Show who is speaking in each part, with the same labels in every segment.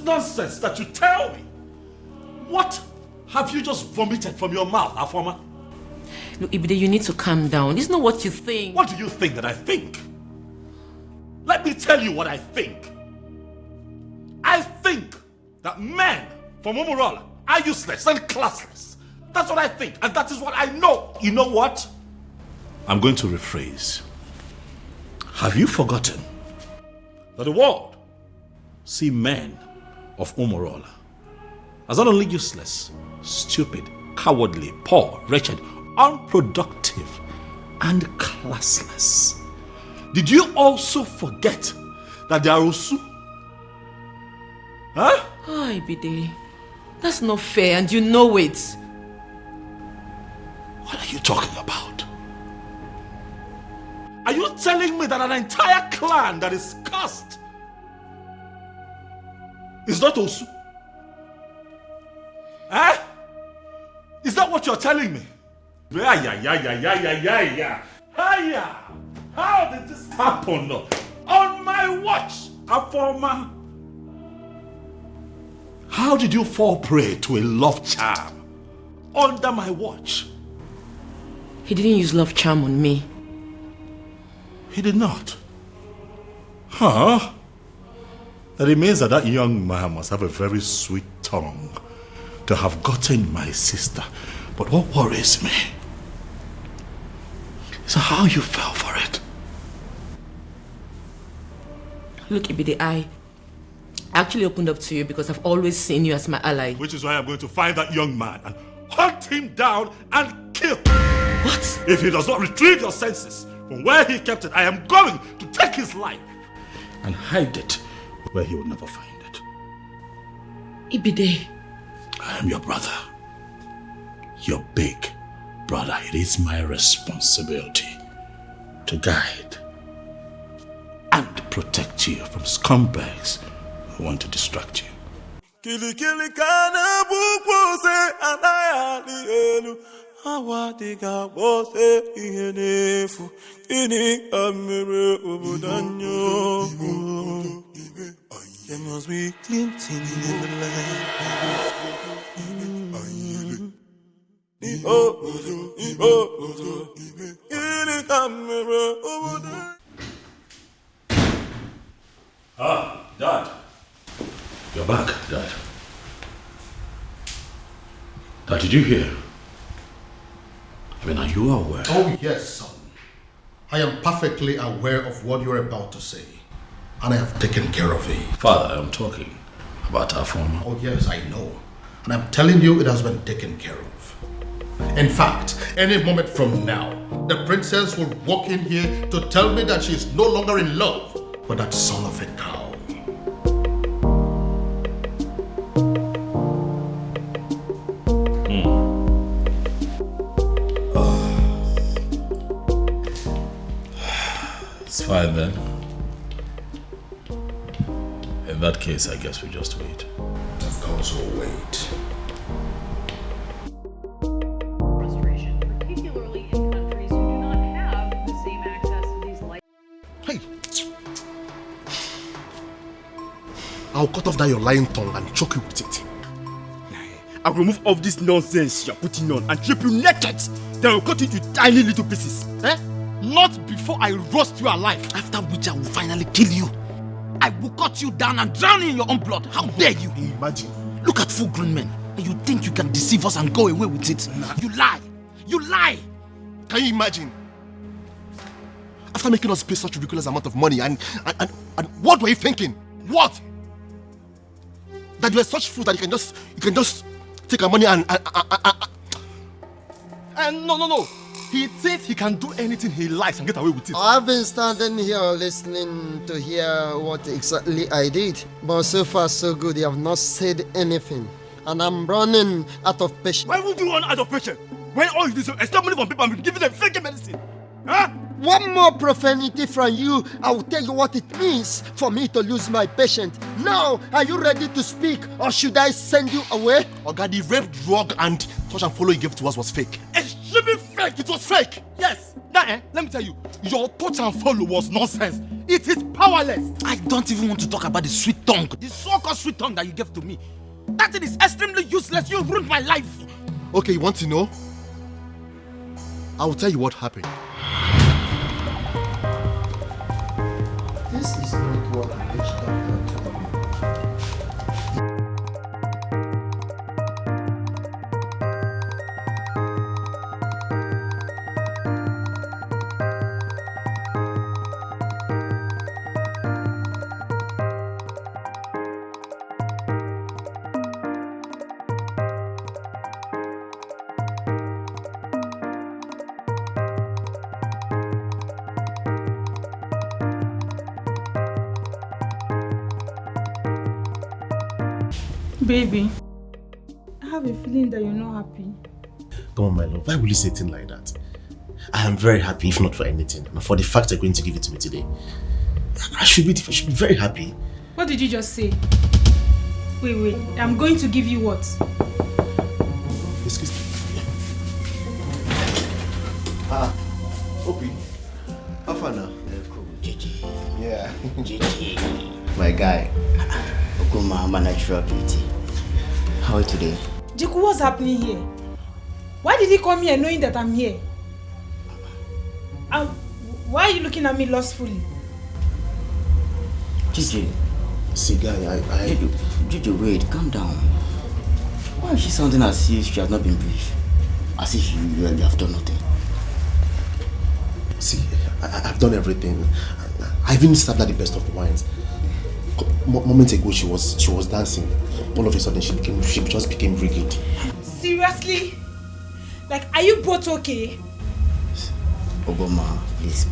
Speaker 1: nonsense that you tell me? What have you just vomited from your mouth, Afoma?
Speaker 2: Look, Ibide, you need to calm down. It's not what you think.
Speaker 1: What do you think that I think? Let me tell you what I think. I think that men from Omorola are useless and classless. That's what I think, and that is what I know. You know what? I'm going to rephrase. Have you forgotten that the world see men of Omorola as not only useless, stupid, cowardly, poor, wretched, unproductive, and classless? Did you also forget that they are Osu? Huh?
Speaker 2: Oh, Ibide, that's not fair, and you know it.
Speaker 1: What are you talking about? Are you telling me that an entire clan that is cursed is not Osu? Eh? Is that what you're telling me? Yeah. Hiya! How did this happen? On my watch, Afoma. How did you fall prey to a love charm under my watch?
Speaker 2: He didn't use love charm on me.
Speaker 1: He did not. Huh? That it means that young man must have a very sweet tongue to have gotten my sister. But what worries me is how you fell for it.
Speaker 2: Look, Ibide, I actually opened up to you because I've always seen you as my ally.
Speaker 1: Which is why I'm going to find that young man and hunt him down and kill.
Speaker 2: What?
Speaker 1: If he does not retrieve your senses from where he kept it, I am going to take his life and hide it where he will never find it.
Speaker 2: Ibide.
Speaker 1: I am your brother. Your big brother. It is my responsibility to guide and protect you from scumbags who want to distract you.
Speaker 3: Kili kana bukose anayali elu awadiga bose ihenefu ini amere obodanyo. There must be glinting in the land.
Speaker 1: Ah, Dad. You're back, Dad. Dad, did you hear? I mean, are you aware?
Speaker 4: Oh, yes, son. I am perfectly aware of what you're about to say. And I have taken care of it.
Speaker 1: Father, I'm talking about our former.
Speaker 4: Oh, yes, I know. And I'm telling you, it has been taken care of. In fact, any moment from now, the princess will walk in here to tell me that she is no longer in love with that son of a cow.
Speaker 1: It's fine then. In that case, I guess we just wait.
Speaker 4: Of course we'll wait.
Speaker 5: Frustration, particularly in countries who do not have the same access to these light.
Speaker 4: Hey! I'll cut off that your lying tongue and choke you with it.
Speaker 6: I'll remove all this nonsense you're putting on and strip you naked. Then I'll cut it into tiny little pieces. Eh? Not before I roast you alive. After which I will finally kill you. I will cut you down and drown you in your own blood. How dare you?
Speaker 4: Imagine.
Speaker 6: Look at full-grown men. And you think you can deceive us and go away with it? Nah. You lie. You lie.
Speaker 4: Can you imagine? After making us pay such a ridiculous amount of money and what were you thinking? What? That you are such fool that you can just take our money and
Speaker 6: no. He thinks he can do anything he likes and get away with it.
Speaker 7: I've been standing here listening to hear what exactly I did. But so far so good, you have not said anything. And I'm running out of patience.
Speaker 6: Why would you run out of patience? When all you do is extort money from people and giving them fake medicine? Huh?
Speaker 7: One more profanity from you, I will tell you what it means for me to lose my patience. Now, are you ready to speak or should I send you away?
Speaker 4: Oga, the rape, drug and touch and follow you gave to us was fake.
Speaker 6: Extremely fake! It was fake! Yes! That That, let me tell you, your touch and follow was nonsense. It is powerless. I don't even want to talk about the sweet tongue. The so-called sweet tongue that you gave to me. That thing is extremely useless. You ruined my life.
Speaker 4: Okay, you want to know? I will tell you what happened.
Speaker 7: This is not what I wish doctor told me.
Speaker 8: Baby, I have a feeling that you're not happy.
Speaker 9: Come on, my love. Why will you say things like that? I am very happy, if not for anything, and for the fact you're going to give it to me today. I should be very happy.
Speaker 8: What did you just say? Wait. I'm going to give you what?
Speaker 9: Excuse me.
Speaker 4: Opie. How far now?
Speaker 10: Cool, Gigi.
Speaker 4: Yeah.
Speaker 10: Gigi. My guy. Okuma, my natural beauty. How are you today?
Speaker 8: Jiku, what's happening here? Why did he come here knowing that I'm here? Why are you looking at me lustfully?
Speaker 10: Gigi.
Speaker 9: See, guy,
Speaker 10: Gigi, wait, calm down. Why is she sounding as if she has not been briefed? As if you have done nothing.
Speaker 9: See, I've done everything. I've even served her the best of the wines. Moments ago, she was dancing. All of a sudden, she just became rigid.
Speaker 8: Seriously? Like, are you both okay?
Speaker 10: Obama, please,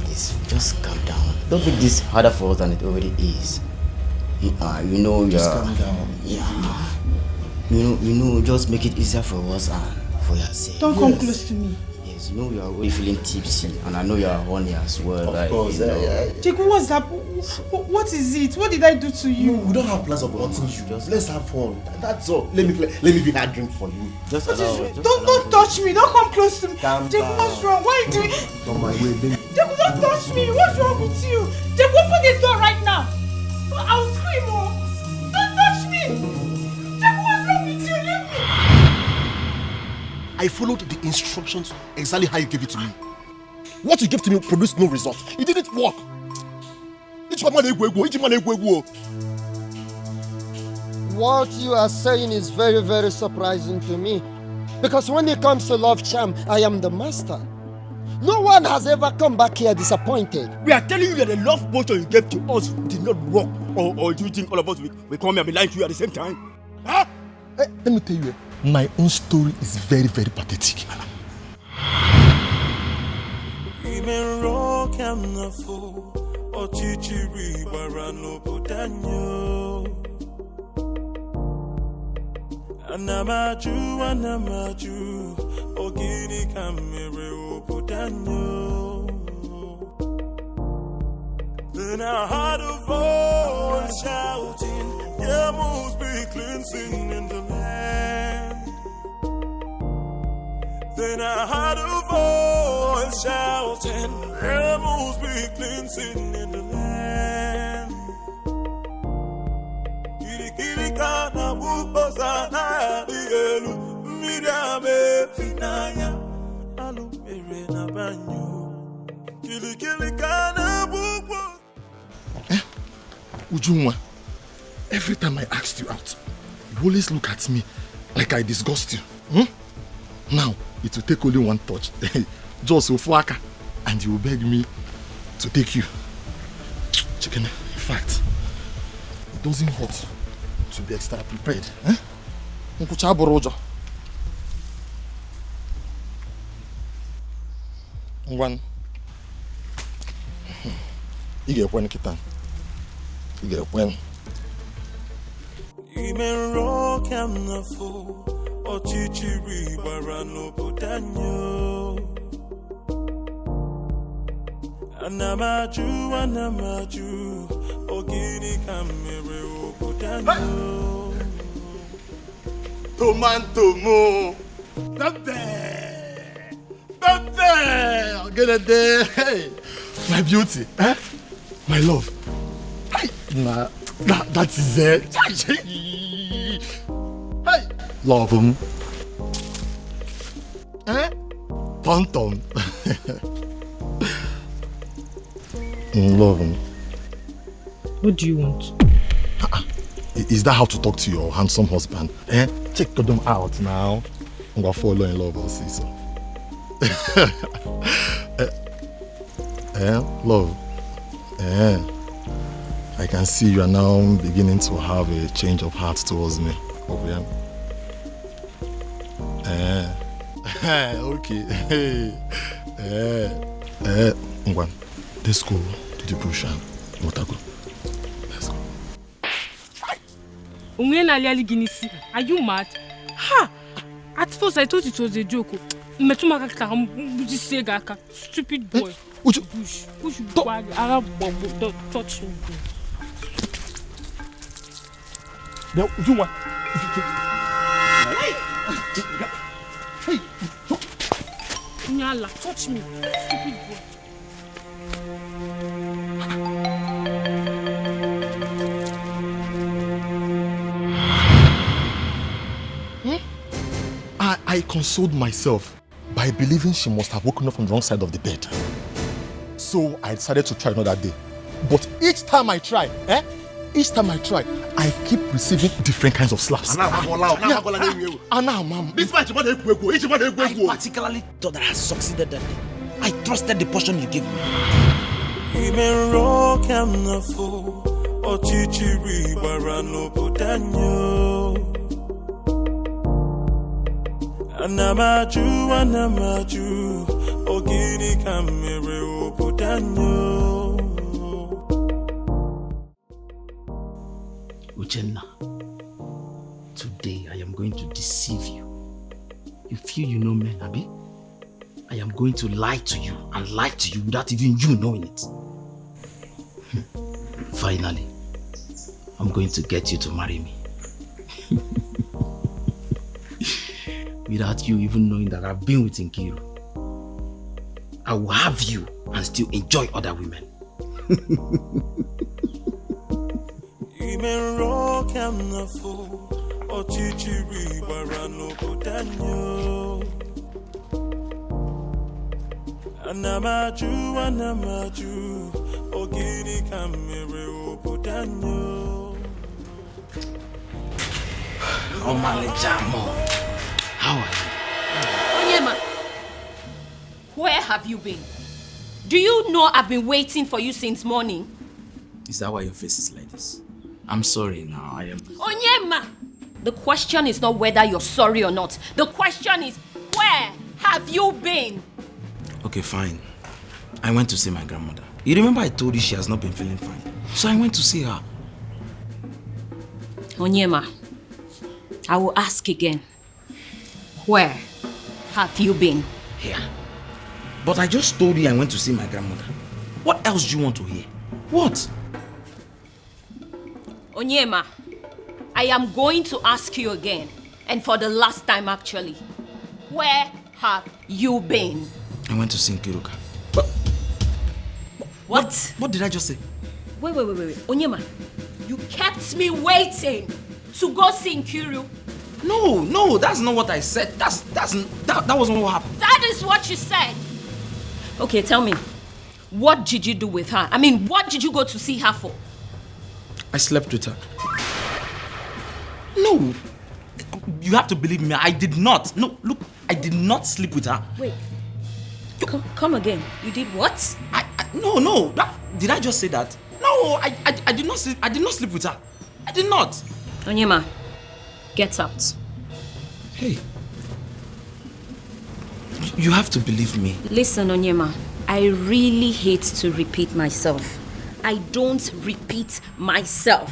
Speaker 10: just calm down. Don't make this harder for us than it already is. You know,
Speaker 9: just calm down.
Speaker 10: Yeah. You know, just make it easier for us and for your sake.
Speaker 8: Don't come close to me.
Speaker 10: Yes, you know you are already feeling tipsy, and I know you are horny as well.
Speaker 9: Of course, yeah.
Speaker 8: Jiku, what's up? What is it? What did I do to you?
Speaker 9: No, we don't have plans of hurting you. Let's have fun. That's all. Let me even add drink for you.
Speaker 10: Just
Speaker 8: Don't touch me. Don't come close to me. Jiku, what's wrong? Why are you doing?
Speaker 9: Don't mind, wait.
Speaker 8: Jiku, don't touch me. What's wrong with you? Jiku, open the door right now. I'll scream. Oh. Don't touch me. Jiku, what's wrong with you? Leave me.
Speaker 4: I followed the instructions exactly how you gave it to me. What you gave to me produced no result. It didn't work.
Speaker 7: What you are saying is very, very surprising to me. Because when it comes to love charm, I am the master. No one has ever come back here disappointed.
Speaker 6: We are telling you that the love potion you gave to us did not work. Or do you think all of us will come here and be lying to you at the same time? Huh?
Speaker 4: Let me tell you, my own story is very, very pathetic.
Speaker 3: Anamaju, ogini kamere obudanyo. Then I heard a voice shouting, there must be cleansing in the land. Then I heard a voice shouting, there must be cleansing in the land. Kiri kana bukosa na dielu, mirame finaya, alumere na banyo. Kiri kana bukosa.
Speaker 4: Ujunwa, every time I asked you out, you always look at me like I disgust you. Now, it will take only one touch. Just Ofuaka, and you will beg me to take you. Chicken, in fact, it doesn't hurt to be extra prepared. One. You get one kitan. You get one.
Speaker 3: Imen rock and the fool, or chichiri barano putanyo. Anamaju, ogini kamere putanyo.
Speaker 6: Tomanto mo.
Speaker 4: I'm gonna there. Hey, my beauty, eh? My love. Hey, nah, that is it. Hey, love him. Eh? Tonton. Love him.
Speaker 2: What do you want?
Speaker 4: Is that how to talk to your handsome husband? Eh? Check them out now. I'm gonna fall in love, I'll see so. Love. I can see you are now beginning to have a change of heart towards me. Okay. Ngwan, let's go to the bush and Motago. Let's go.
Speaker 8: Are you mad? Ha! At first I thought it was a joke. Stupid boy. Push don't touch me.
Speaker 4: Now, you want? Hey!
Speaker 8: Nyala, touch me. Stupid boy.
Speaker 4: I consoled myself by believing she must have woken up from the wrong side of the bed. So I decided to try another day. But each time I try, I keep receiving different kinds of slaps.
Speaker 9: This match,
Speaker 10: I particularly thought that I succeeded that day. I trusted the portion you gave me.
Speaker 3: Anamaju, ogini kamere obodanyo.
Speaker 10: Uchenna, today I am going to deceive you. You feel you know men, Abi? I am going to lie to you and lie to you without even you knowing it. Finally, I'm going to get you to marry me. Without you even knowing that I've been with Nkiru. I will have you and still enjoy other women. How are you?
Speaker 2: Onyema, where have you been? Do you know I've been waiting for you since morning?
Speaker 10: Is that why your face is like this? I'm sorry now, I am...
Speaker 2: Onyema! The question is not whether you're sorry or not. The question is, where have you been?
Speaker 10: Okay, fine. I went to see my grandmother. You remember I told you she has not been feeling fine? So I went to see her.
Speaker 2: Onyema, I will ask again. Where have you been?
Speaker 10: Here. But I just told you I went to see my grandmother. What else do you want to hear? What?
Speaker 2: Onyema, I am going to ask you again, and for the last time actually. Where have you been?
Speaker 10: I went to see Nkiruka.
Speaker 2: What?
Speaker 10: What did I just say?
Speaker 2: Wait. Onyema, you kept me waiting to go see Nkiru.
Speaker 10: No, that's not what I said. That wasn't what happened.
Speaker 2: That is what you said. Okay, tell me, what did you do with her? I mean, what did you go to see her for?
Speaker 10: I slept with her. No, you have to believe me. I did not. No, look, I did not sleep with her.
Speaker 2: Wait, come again. You did what?
Speaker 10: No. Did I just say that? No, I did not sleep. I did not sleep with her. I did not.
Speaker 2: Onyema, get out.
Speaker 10: Hey, you have to believe me.
Speaker 2: Listen, Onyema, I really hate to repeat myself. I don't repeat myself.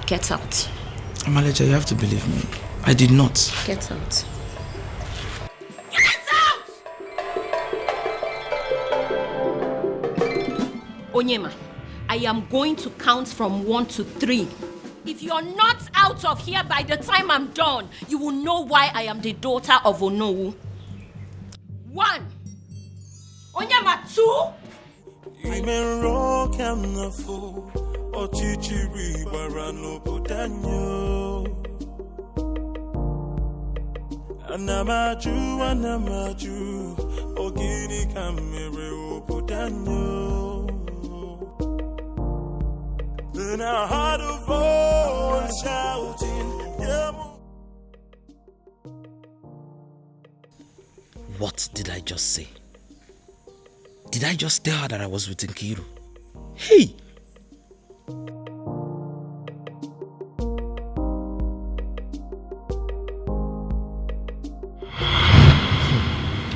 Speaker 2: Get out.
Speaker 10: Amaleja, you have to believe me. I did not.
Speaker 2: Get out.
Speaker 8: Get out!
Speaker 2: Onyema, I am going to count from 1 to 3. If you're not out of here by the time I'm done, you will know why I am the daughter of Onowu. 1. Onyama 2.
Speaker 3: Ime rock and the fool, or chichiri barano putanyo. Anamaju, ogini kamere putanyo. Then I heard a voice shouting, yeah.
Speaker 10: What did I just say? Did I just tell her that I was with Nkiru? Hey!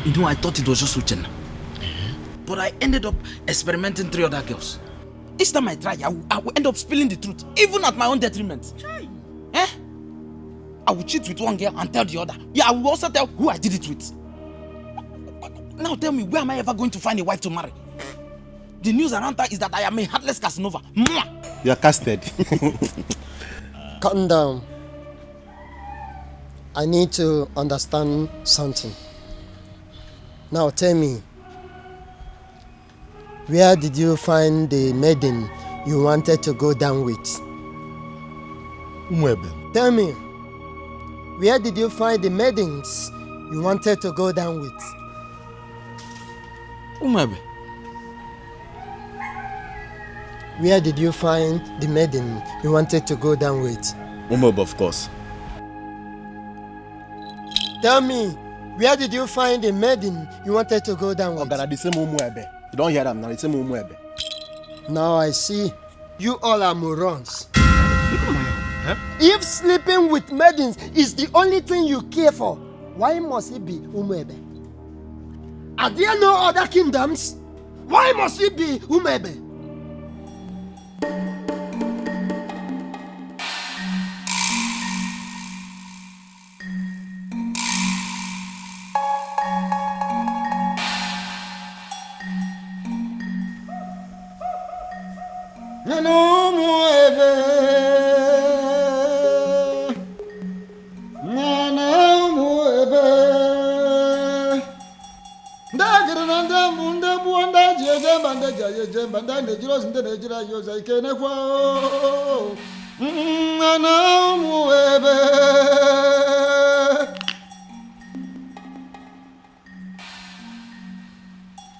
Speaker 10: You know, I thought it was just Uchenna. But I ended up experimenting 3 other girls. Each time I try, I will end up spilling the truth, even at my own detriment. Eh? I will cheat with one girl and tell the other. Yeah, I will also tell who I did it with. Now tell me, where am I ever going to find a wife to marry? The news around that is that I am a heartless Casanova. Mwah!
Speaker 9: You are casted.
Speaker 7: Calm down. I need to understand something. Now tell me, where did you find the maiden you wanted to go down with?
Speaker 9: Umwebe.
Speaker 7: Tell me, where did you find the maidens you wanted to go down with?
Speaker 10: Umwebe.
Speaker 7: Where did you find the maiden you wanted to go down with?
Speaker 6: Umwebe, of course.
Speaker 7: Tell me, where did you find the maiden you wanted to go down with?
Speaker 9: The same Umwebe. You don't hear them now, the same Umwebe.
Speaker 7: Now I see. You all are morons. If sleeping with maidens is the only thing you care for, why must it be Umwebe? Are there no other kingdoms? Why must it be Umwebe?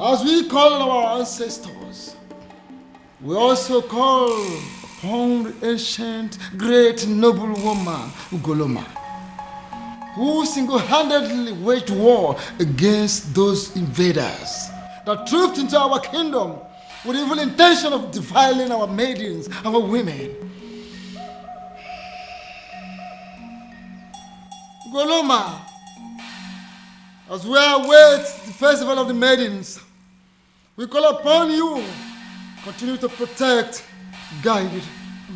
Speaker 7: As we call our ancestors, we also call upon the ancient, great, noble woman, Ugoloma, who single-handedly waged war against those invaders that trooped into our kingdom with the evil intention of defiling our maidens, our women. Ugoloma, as we await the festival of the maidens, we call upon you. Continue to protect, guide,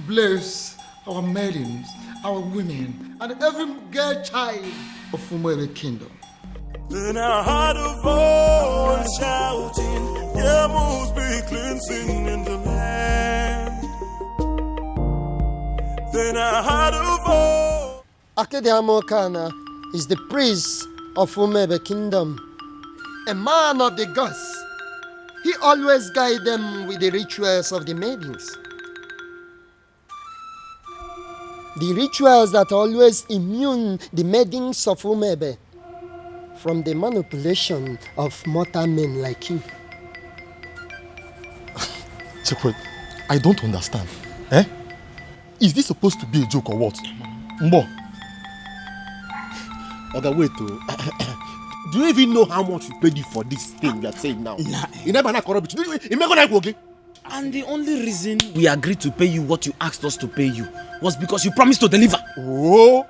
Speaker 7: bless our maidens, our women, and every girl child of Umwebe kingdom.
Speaker 3: Then I heard a voice shouting, yeah, must be cleansing in the land. Then I heard a voice.
Speaker 7: Akede Amokana is the priest of Umwebe kingdom, a man of the gods. He always guides them with the rituals of the maidens. The rituals that always immune the maidens of Umwebe from the manipulation of mortal men like you.
Speaker 4: Chekwe, I don't understand. Eh? Is this supposed to be a joke or what? Mbo.
Speaker 9: Okay, wait. Do you even know how much we paid you for this thing you are saying now?
Speaker 10: Nah.
Speaker 9: You never know corruption. You never know okay?
Speaker 10: And the only reason we agreed to pay you what you asked us to pay you was because you promised to deliver.
Speaker 9: Oh.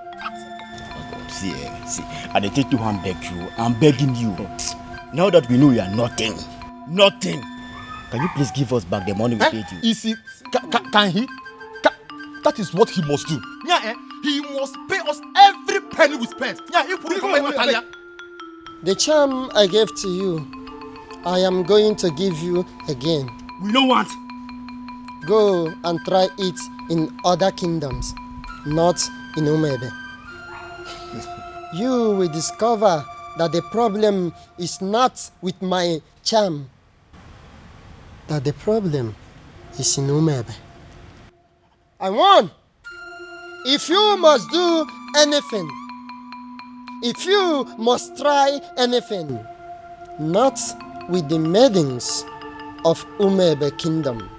Speaker 6: See, I take you and beg you. I'm begging you. Now that we know you are nothing, can you please give us back the money we paid you?
Speaker 4: Easy. Can he? That is what he must do. Yeah, eh? He must pay us every penny we spent. Yeah, he put it.
Speaker 7: The charm I gave to you, I am going to give you again.
Speaker 6: We don't want.
Speaker 7: Go and try it in other kingdoms, not in Umwebe. You will discover
Speaker 11: that the problem is not with my charm, that the problem is in Umebe. I warn, if you must do anything, if you must try anything, not with the maidens of Umebe Kingdom.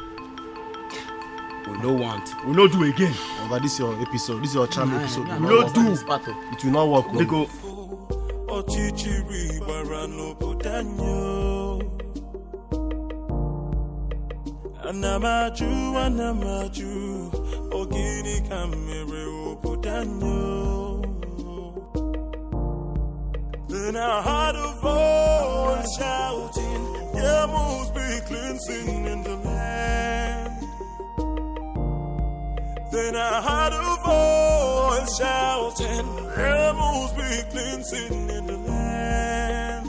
Speaker 6: We no want. We no do again.
Speaker 4: But this is your episode. This is your charm episode.
Speaker 6: We no do.
Speaker 4: It will not work.
Speaker 6: They go.
Speaker 3: Anamaju, ogini kamere upudanyo. Then I heard a voice shouting, there must be cleansing in the land. Then I heard a voice shouting, there must be cleansing in the land.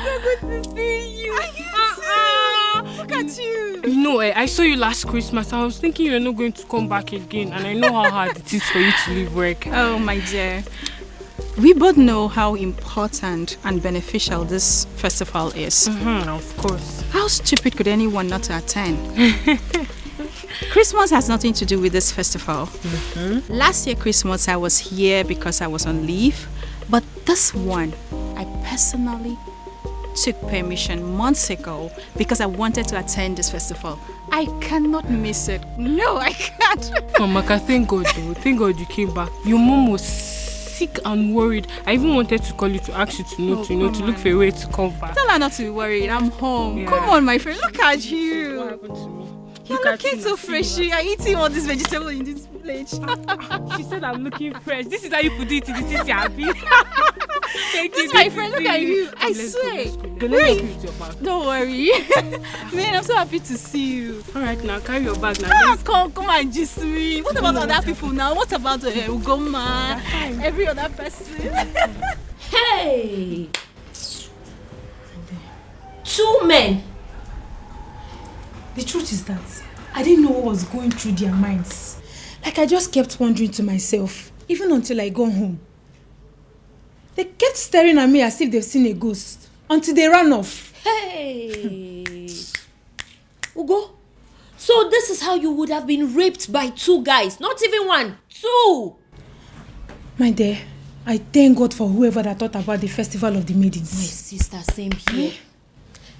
Speaker 8: So good to see you. Look at you. You know, I saw you last Christmas. I was thinking you're not going to come back again, and I know how hard it is for you to leave work.
Speaker 5: Oh, my dear. We both know how important and beneficial this festival is.
Speaker 8: Of course.
Speaker 5: How stupid could anyone not to attend? Christmas has nothing to do with this festival. Last year Christmas I was here because I was on leave, but this one I personally took permission months ago because I wanted to attend this festival. I cannot miss it. No, I can't.
Speaker 8: Mama, thank God though. Thank God you came back. Your mom was sick and worried. I even wanted to call you to ask you to look for a way to come back.
Speaker 5: Tell her not to be worried. I'm home. Yeah. Come on, my friend. Look at you.
Speaker 8: What happened to me?
Speaker 5: You're looking so fresh. You're eating all this vegetable in this plate.
Speaker 8: She said I'm looking fresh. This is how you put it in the city happy. Thank
Speaker 5: this
Speaker 8: you.
Speaker 5: Is my friend. Look at you. I swear. Don't worry. Man, I'm so happy to see you.
Speaker 8: Alright, now carry your bag now.
Speaker 5: Come and just me. What about other people now? What about Ugoma? Every other person?
Speaker 2: Hey! 2 men.
Speaker 12: The truth is that I didn't know what was going through their minds. Like I just kept wondering to myself, even until I got home. They kept staring at me as if they've seen a ghost, until they ran off.
Speaker 2: Hey! Ugo, so this is how you would have been raped by 2 guys, not even 1, 2!
Speaker 12: My dear, I thank God for whoever that thought about the Festival of the Maidens.
Speaker 2: My sister, same here.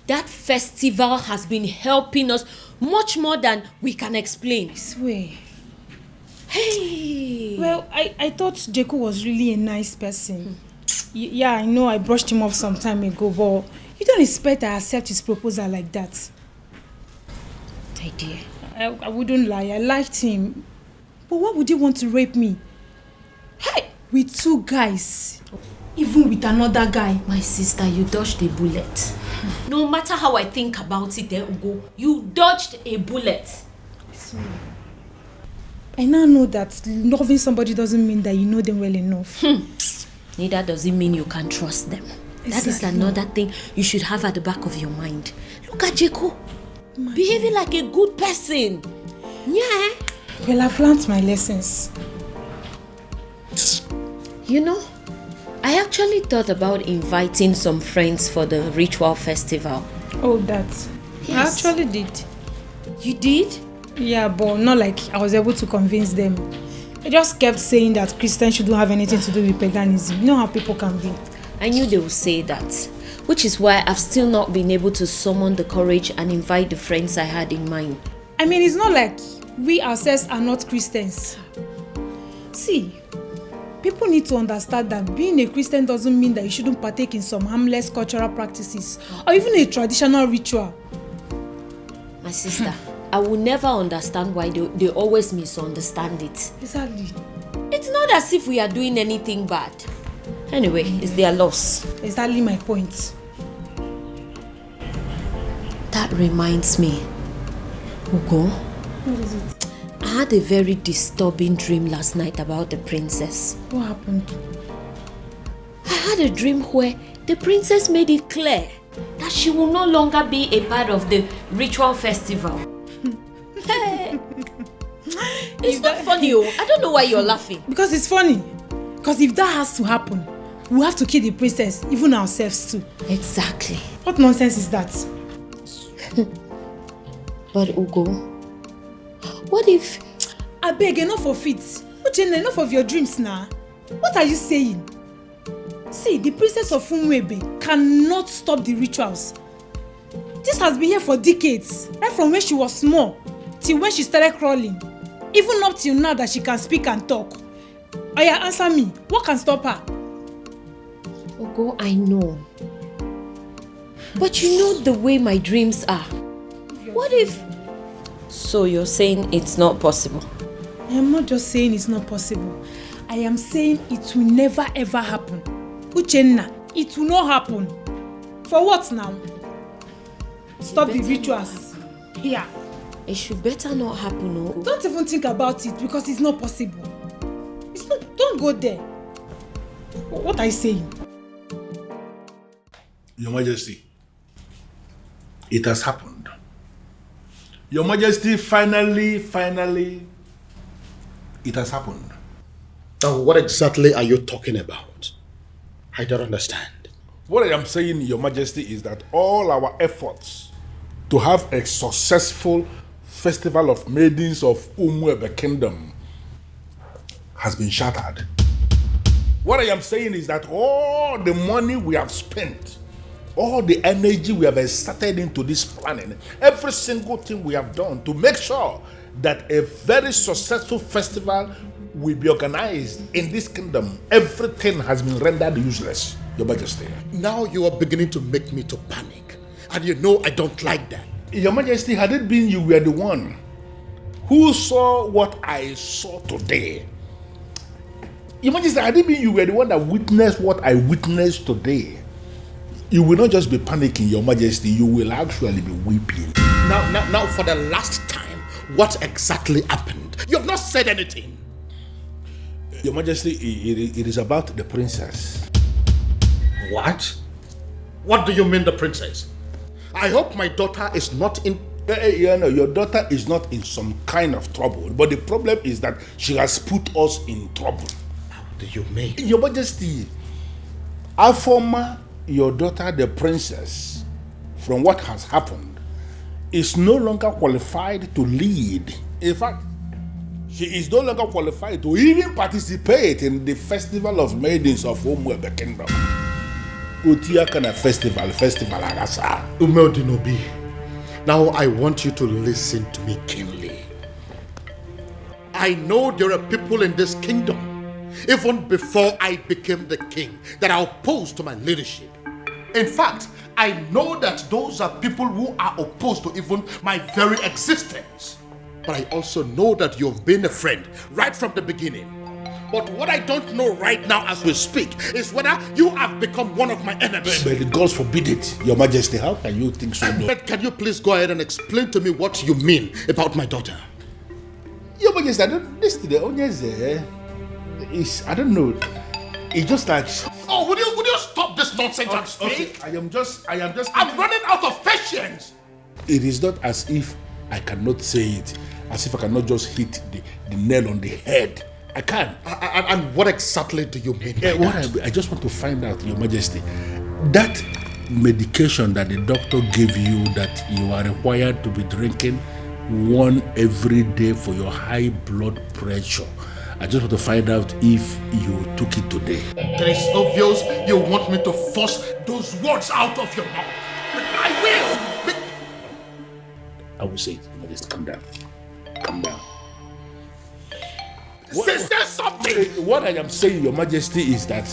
Speaker 2: That festival has been helping us much more than we can explain.
Speaker 12: I swear.
Speaker 2: Hey!
Speaker 12: Well, I thought Jeku was really a nice person. Yeah, I know I brushed him off some time ago, but you don't expect I accept his proposal like that.
Speaker 2: My dear.
Speaker 12: I wouldn't lie, I liked him. But why would he want to rape me? Hey! With 2 guys. Even with another guy.
Speaker 2: My sister, you dodged a bullet. No matter how I think about it, Ugo, you dodged a bullet.
Speaker 12: I now know that loving somebody doesn't mean that you know them well enough.
Speaker 2: Neither does it mean you can trust them. Exactly. That is another thing you should have at the back of your mind. Look at Jeko. Behaving like a good person. Yeah.
Speaker 12: Well, I've learned my lessons.
Speaker 2: You know, I actually thought about inviting some friends for the ritual festival.
Speaker 12: Oh, that. Yes. I actually did.
Speaker 2: You did?
Speaker 12: Yeah, but not like I was able to convince them. They just kept saying that Christians shouldn't have anything to do with paganism. You know how people can be.
Speaker 2: I knew they would say that. Which is why I've still not been able to summon the courage and invite the friends I had in mind.
Speaker 12: I mean, it's not like we ourselves are not Christians. See, people need to understand that being a Christian doesn't mean that you shouldn't partake in some harmless cultural practices or even a traditional ritual.
Speaker 2: My sister, I will never understand why they always misunderstand it.
Speaker 12: Exactly.
Speaker 2: It's not as if we are doing anything bad. Anyway, it's their loss.
Speaker 12: Exactly my point.
Speaker 2: That reminds me, Ugo.
Speaker 12: What is it?
Speaker 2: I had a very disturbing dream last night about the princess.
Speaker 12: What happened?
Speaker 2: I had a dream where the princess made it clear that she will no longer be a part of the ritual festival. It's not funny, oh. I don't know why you're laughing.
Speaker 12: Because it's funny. Because if that has to happen, we have to kill the princess, even ourselves too.
Speaker 2: Exactly.
Speaker 12: What nonsense is that?
Speaker 2: But Ugo, what if...
Speaker 12: I beg, enough of it. Uchenna, enough of your dreams now. What are you saying? See, the princess of Umwebe cannot stop the rituals. This has been here for decades, right from when she was small till when she started crawling. Even up till now that she can speak and talk. Oya, answer me. What can stop her?
Speaker 2: Ugo, I know. But you know the way my dreams are. What if... So you're saying it's not possible?
Speaker 12: I am not just saying it's not possible. I am saying it will never ever happen. Uchenna, it will not happen. For what now? Stop the rituals. Here.
Speaker 2: It should better not happen, no?
Speaker 12: Don't even think about it because it's not possible. It's not. Don't go there. What are you saying?
Speaker 1: Your Majesty, it has happened. Your Majesty, finally, it has happened.
Speaker 9: Now, what exactly are you talking about? I don't understand.
Speaker 1: What I am saying, Your Majesty, is that all our efforts to have a successful festival of maidens of Umwebe Kingdom has been shattered. What I am saying is that all the money we have spent, all the energy we have exerted into this planning, every single thing we have done to make sure that a very successful festival will be organized in this kingdom, everything has been rendered useless, Your Majesty.
Speaker 9: Now you are beginning to make me to panic. And you know I don't like that.
Speaker 1: Your Majesty, had it been you were the one who saw what I saw today, Your Majesty, had it been you were the one that witnessed what I witnessed today, you will not just be panicking, Your Majesty, you will actually be weeping.
Speaker 9: Now, for the last time, what exactly happened? You have not said anything.
Speaker 1: Your Majesty, it is about the princess.
Speaker 9: What? What do you mean, the princess? I hope my daughter is not in...
Speaker 1: Your daughter is not in some kind of trouble, but the problem is that she has put us in trouble.
Speaker 9: How do you mean?
Speaker 1: Your Majesty, Afoma, your daughter, the princess, from what has happened, is no longer qualified to lead. In fact, she is no longer qualified to even participate in the Festival of Maidens of Umwebe Kingdom. Utiakana Festival Agasa.
Speaker 9: Umeodinobi, now I want you to listen to me keenly. I know there are people in this kingdom, even before I became the king, that are opposed to my leadership. In fact, I know that those are people who are opposed to even my very existence. But I also know that you've been a friend right from the beginning. But what I don't know right now as we speak is whether you have become one of my enemies.
Speaker 1: But the gods forbid it, Your Majesty. How can you think so?
Speaker 9: But can you please go ahead and explain to me what you mean about my daughter?
Speaker 1: Your Majesty, I don't know. It's just like...
Speaker 9: Oh, would you stop this nonsense and speak?
Speaker 1: I am just...
Speaker 9: I'm running out of patience.
Speaker 1: It is not as if I cannot say it, as if I cannot just hit the nail on the head. I can.
Speaker 9: And what exactly do you mean by that?
Speaker 1: I just want to find out, Your Majesty, that medication that the doctor gave you that you are required to be drinking one every day for your high blood pressure, I just want to find out if you took it today.
Speaker 9: It is obvious you want me to force those words out of your mouth. I will!
Speaker 1: I will say it. Your Majesty, calm down. Calm down.
Speaker 9: Say something!
Speaker 1: What I am saying, Your Majesty, is that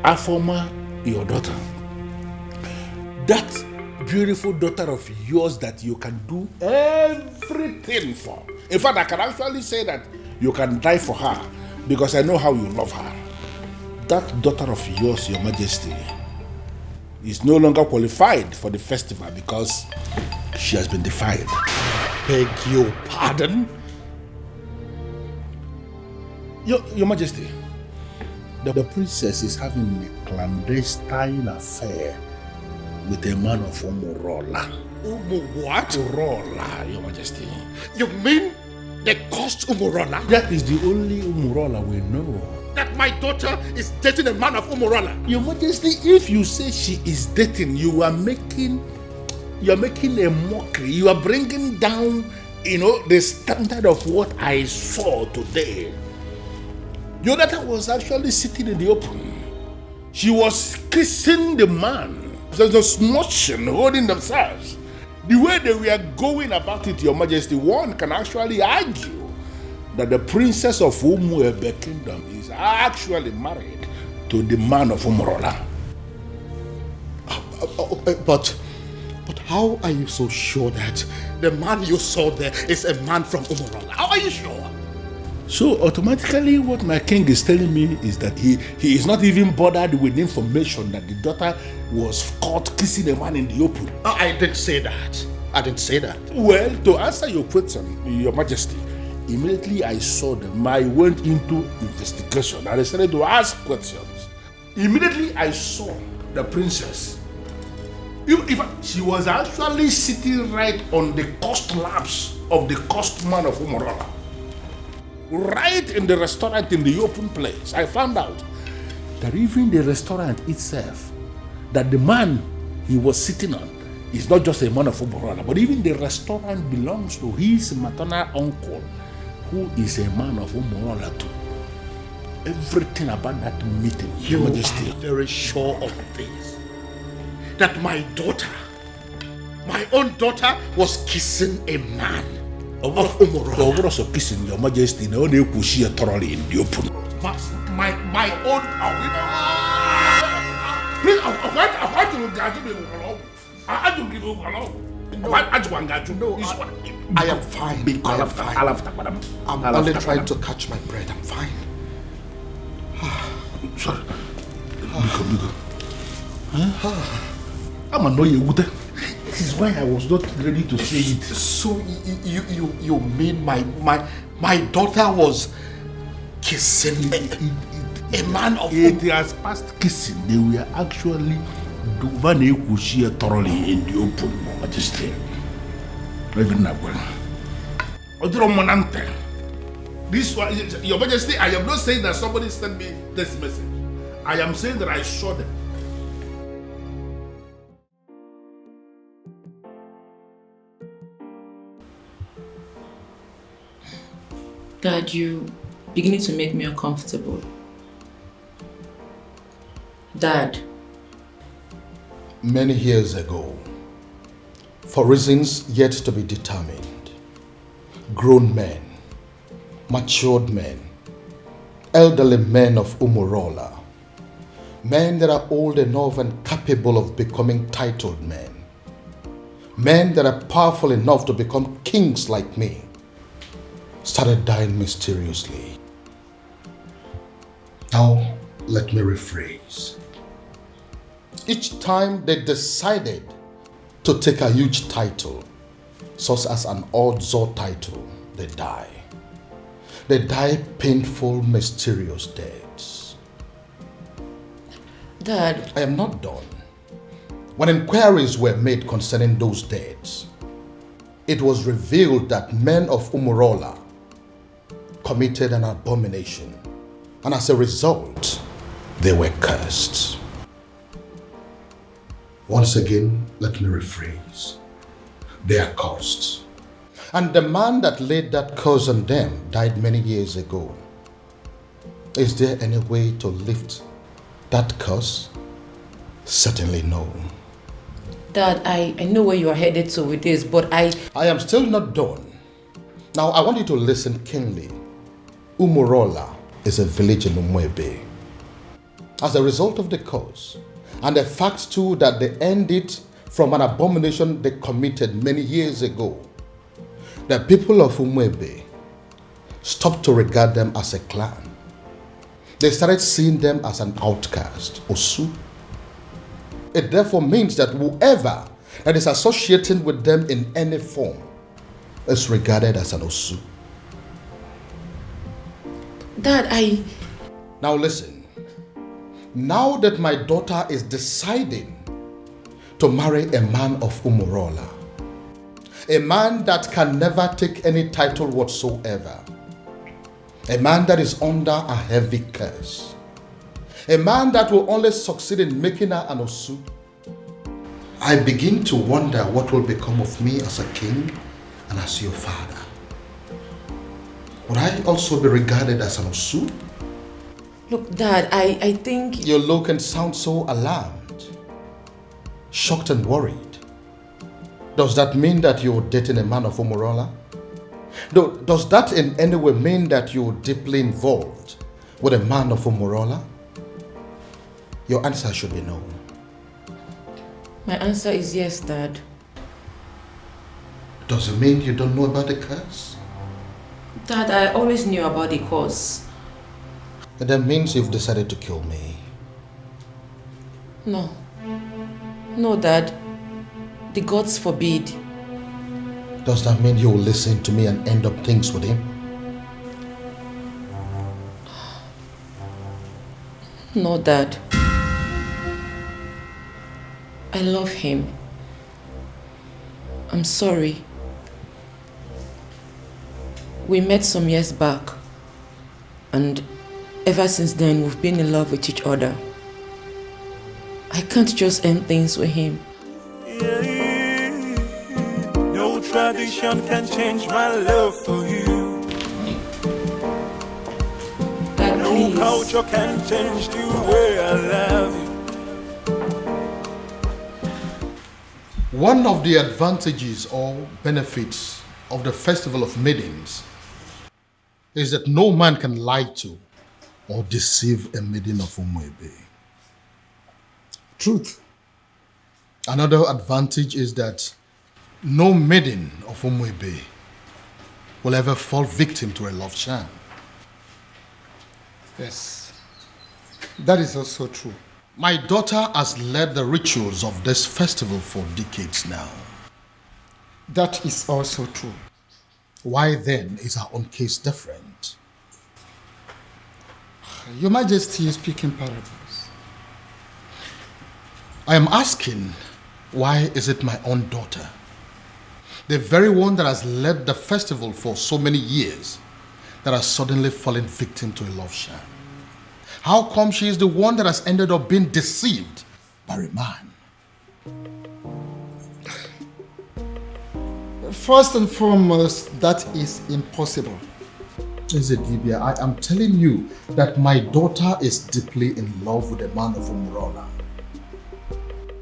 Speaker 1: Afoma, your daughter, that beautiful daughter of yours that you can do everything for. In fact, I can actually say that you can die for her because I know how you love her. That daughter of yours, Your Majesty, is no longer qualified for the festival because she has been defiled.
Speaker 9: Beg your pardon?
Speaker 1: Your Majesty, the princess is having a clandestine affair with a man of Umorola.
Speaker 9: What?
Speaker 1: Umorola, Your Majesty.
Speaker 9: You mean They cursed Umurola?
Speaker 13: That is the only Umurola we know.
Speaker 9: That my daughter is dating a man of Umurola?
Speaker 13: Your Majesty, if you say she is dating, you are making a mockery. You are bringing down, the standard of what I saw today. Your daughter was actually sitting in the open. She was kissing the man. There's no smooching, holding themselves. The way they were going about it, Your Majesty, one can actually argue that the princess of Umuebe Kingdom is actually married to the man of Umurola.
Speaker 9: But how are you so sure that the man you saw there is a man from Umurola? How are you sure?
Speaker 13: So automatically what my king is telling me is that he is not even bothered with information that the daughter was caught kissing a man in the open.
Speaker 9: I didn't say that. I didn't say that.
Speaker 13: Well, to answer your question, Your Majesty, immediately I saw them, I went into investigation and I started to ask questions. Immediately I saw the princess. She was actually sitting right on the cost laps of the cost man of Umurola. Right in the restaurant in the open place, I found out that even the restaurant itself, that the man he was sitting on is not just a man of Umurola, but even the restaurant belongs to his maternal uncle, who is a man of Umurola too. Everything about that meeting, Your Majesty.
Speaker 9: Are very sure of this? That my daughter, my own daughter, was kissing a man of Umurola?
Speaker 13: Over also kissing, Your Majesty, no they could see thoroughly in the open.
Speaker 9: My own. Please, I want to go to the I am fine. I am fine. I'm only trying to catch my breath. I'm fine.
Speaker 13: Sorry. Biko. I'm annoyed. This is why I was not ready to say it.
Speaker 9: So you mean my daughter was kissing a man of
Speaker 13: it has passed kissing. They were actually thoroughly in the open, Majesty.
Speaker 1: This one, Your Majesty, I am not saying that somebody sent me this message. I am saying that I saw them.
Speaker 14: Dad, you beginning to make me uncomfortable. Dad.
Speaker 9: Many years ago, for reasons yet to be determined, grown men, matured men, elderly men of Umurola, men that are old enough and capable of becoming titled men that are powerful enough to become kings like me, started dying mysteriously. Now, let me rephrase. Each time they decided to take a huge title, such as an odd-zor title, they die. They die painful, mysterious deaths.
Speaker 14: Dad.
Speaker 9: I am not done. When inquiries were made concerning those deaths, it was revealed that men of Umurola committed an abomination, and as a result, they were cursed. Once again, let me rephrase. They are cursed. And the man that laid that curse on them died many years ago. Is there any way to lift that curse? Certainly no.
Speaker 14: Dad, I know where you are headed to with this, but I
Speaker 9: am still not done. Now, I want you to listen keenly. Umurola is a village in Umwebe. As a result of the curse, and the fact too that they ended from an abomination they committed many years ago, the people of Umwebe stopped to regard them as a clan. They started seeing them as an outcast, Osu. It therefore means that whoever that is associating with them in any form is regarded as an Osu.
Speaker 14: Dad,
Speaker 9: Now listen. Now that my daughter is deciding to marry a man of Umurola, A man that can never take any title whatsoever. A man that is under a heavy curse. A man that will only succeed in making her an Osu. I begin to wonder what will become of me as a king and as your father. Would I also be regarded as an Osu?
Speaker 14: Look, Dad, I think...
Speaker 9: You look and sound so alarmed, shocked and worried. Does that mean that you're dating a man of Umurola? Does that in any way mean that you're deeply involved with a man of Umurola? Your answer should be no.
Speaker 14: My answer is yes, Dad.
Speaker 9: Does it mean you don't know about the curse?
Speaker 14: Dad, I always knew about the cause.
Speaker 9: That means you've decided to kill me.
Speaker 14: No. No, Dad. The gods forbid.
Speaker 9: Does that mean you will listen to me and end up things with him?
Speaker 14: No, Dad. I love him. I'm sorry. We met some years back, and ever since then we've been in love with each other. I can't just end things with him.
Speaker 3: No tradition can change my love for you.
Speaker 14: Dad,
Speaker 3: no
Speaker 14: please.
Speaker 3: culture can change the way I love you.
Speaker 9: One of the advantages or benefits of the Festival of Maidens is that no man can lie to or deceive a maiden of Umuebe.
Speaker 7: Truth.
Speaker 9: Another advantage is that no maiden of Umuebe will ever fall victim to a love charm.
Speaker 7: Yes, that is also true.
Speaker 9: My daughter has led the rituals of this festival for decades now.
Speaker 7: That is also true.
Speaker 9: Why then is her own case different?
Speaker 7: Your Majesty is speaking parables.
Speaker 9: I am asking, why is it my own daughter, the very one that has led the festival for so many years, that has suddenly fallen victim to a love charm? How come she is the one that has ended up being deceived by a man?
Speaker 7: First and foremost, that is impossible.
Speaker 9: Ezedibia, I am telling you that my daughter is deeply in love with a man of Umurola.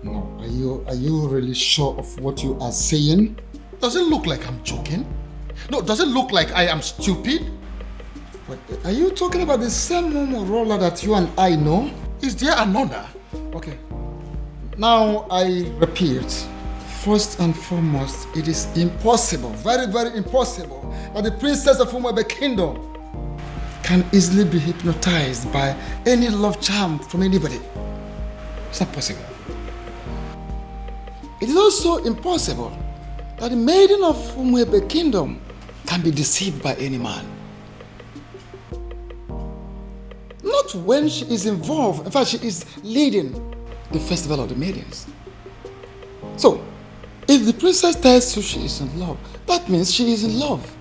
Speaker 7: No, are you really sure of what you are saying?
Speaker 9: Does it look like I'm joking? No, does it look like I am stupid?
Speaker 7: But are you talking about the same Umurola that you and I know?
Speaker 9: Is there another?
Speaker 7: Okay. Now I repeat, first and foremost, it is impossible, very, very impossible, that the princess of Umuebe Kingdom can easily be hypnotized by any love charm from anybody. It's not possible. It is also impossible that the maiden of Umuebe Kingdom can be deceived by any man. Not when she is involved. In fact, she is leading the festival of the maidens. So, if the princess tells you she is in love, that means she is in love.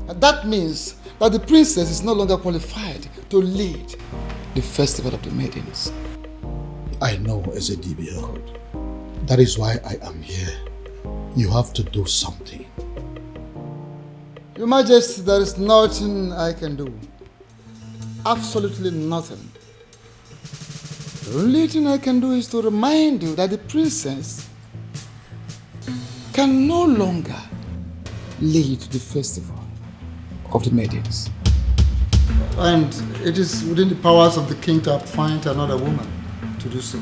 Speaker 7: And that means that the princess is no longer qualified to lead the festival of the maidens.
Speaker 9: I know, Ezedibia. That is why I am here. You have to do something.
Speaker 7: Your Majesty, there is nothing I can do. Absolutely nothing. The only thing I can do is to remind you that the princess can no longer lead the festival of the maidens. And it is within the powers of the king to appoint another woman to do so.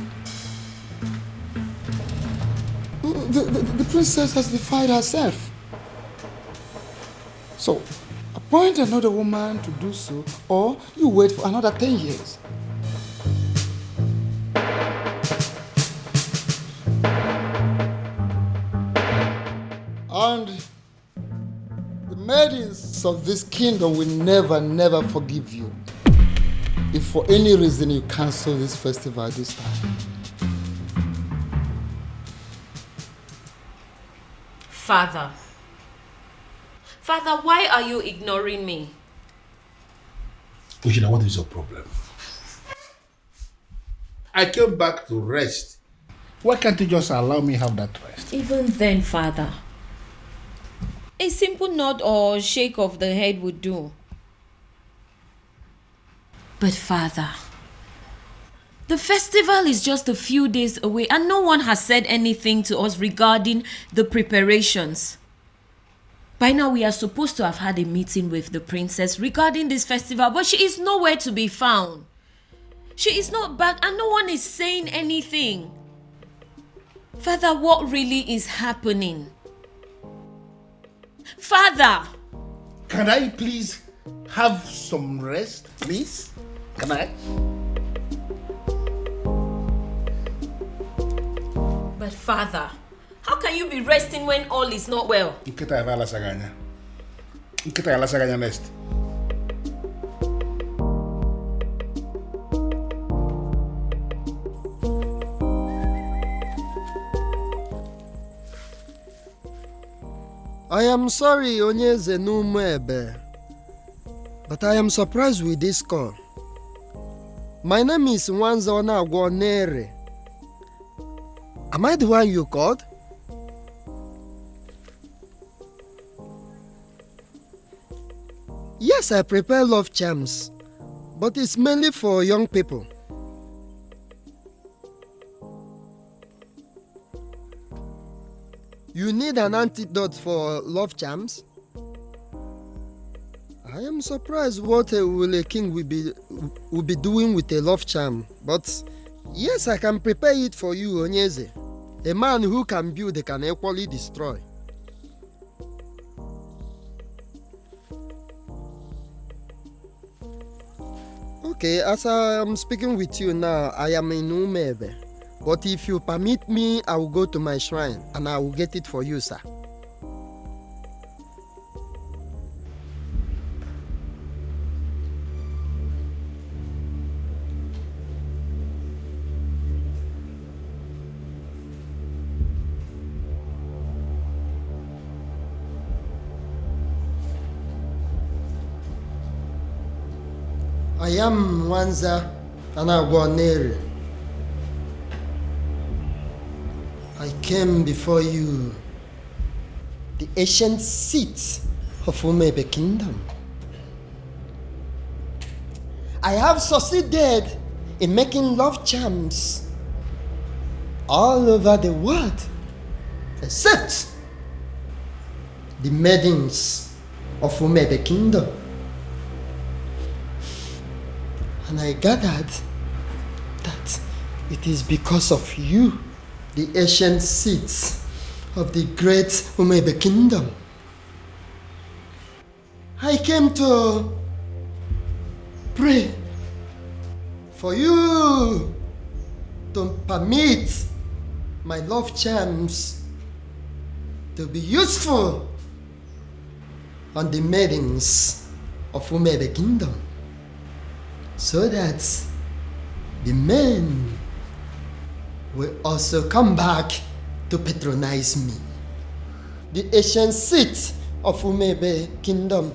Speaker 7: The princess has defied herself. So, appoint another woman to do so, or you wait for another 10 years. And the maidens of this kingdom will never, never forgive you if for any reason you cancel this festival this time.
Speaker 2: Father, why are you ignoring me?
Speaker 13: Ushina, what is your problem? I came back to rest. Why can't you just allow me have that rest?
Speaker 2: Even then, Father, a simple nod or shake of the head would do. But Father, the festival is just a few days away and no one has said anything to us regarding the preparations. By now we are supposed to have had a meeting with the princess regarding this festival, but she is nowhere to be found. She is not back and no one is saying anything. Father, what really is happening? Father!
Speaker 13: Can I please have some rest, please? Can I?
Speaker 2: But Father, how can you be resting when all is not well?
Speaker 13: Nkita ya lasaganya next.
Speaker 11: I am sorry, Onyeze Numebe, but I am surprised with this call. My name is Nwanzona Gwonere. Am I the one you called? Yes, I prepare love charms, but it's mainly for young people. You need an antidote for love charms? I am surprised what will a king will be doing with a love charm, but yes, I can prepare it for you, Onyeze. A man who can build can equally destroy. Okay, as I am speaking with you now, I am in Umebe. But if you permit me, I will go to my shrine and I will get it for you, sir. I am Nwanza Anagwanere. I came before you, the ancient seat of Umebe Kingdom. I have succeeded in making love charms all over the world, except the maidens of Umebe Kingdom. And I gathered that it is because of you, the ancient seats of the great Umebe Kingdom. I came to pray for you to permit my love charms to be useful on the maidens of Umebe Kingdom, so that the men will also come back to patronize me. The ancient seat of Umebe Kingdom,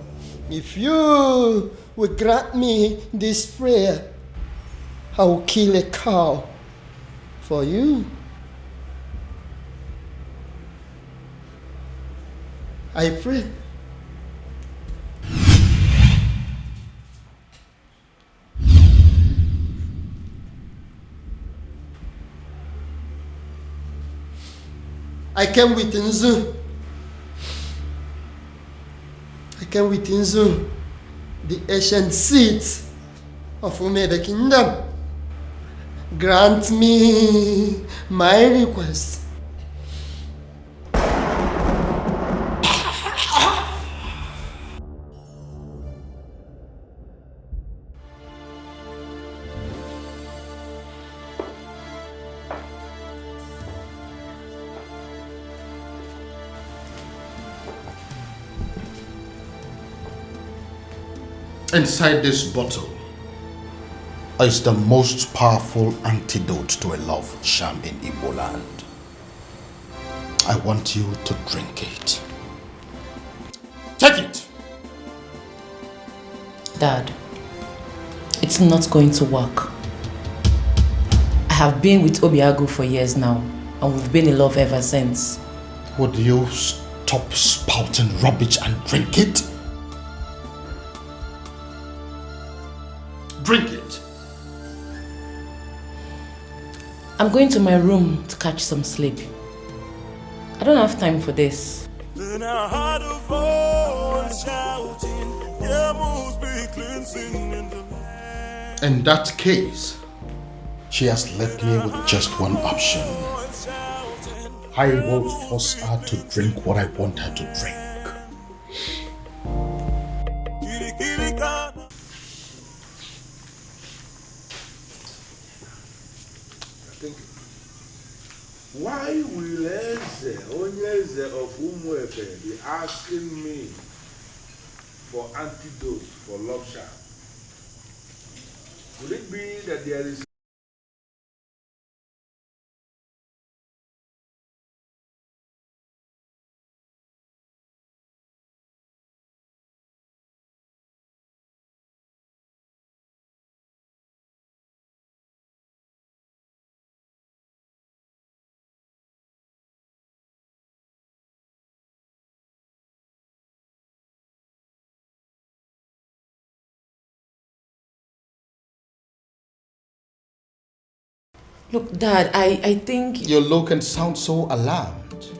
Speaker 11: if you will grant me this prayer, I will kill a cow for you. I pray. I came with Nzu. The ancient seat of Umebe Kingdom. Grant me my request.
Speaker 9: Inside this bottle is the most powerful antidote to a love charm in Igbo land. I want you to drink it. Take it!
Speaker 14: Dad, it's not going to work. I have been with Obiago for years now, and we've been in love ever since.
Speaker 9: Would you stop spouting rubbish and drink it? Drink it.
Speaker 14: I'm going to my room to catch some sleep. I don't have time for this.
Speaker 3: Then I heard a voice shouting, there must be cleansing in the land.
Speaker 9: In that case, she has left me with just one option. I will force her to drink what I want her to drink.
Speaker 13: Why will Eze, Onyeze of Umweke, be asking me for antidote for love charm? Could it be that there is
Speaker 14: Look, Dad, I think...
Speaker 9: You look and sound so alarmed,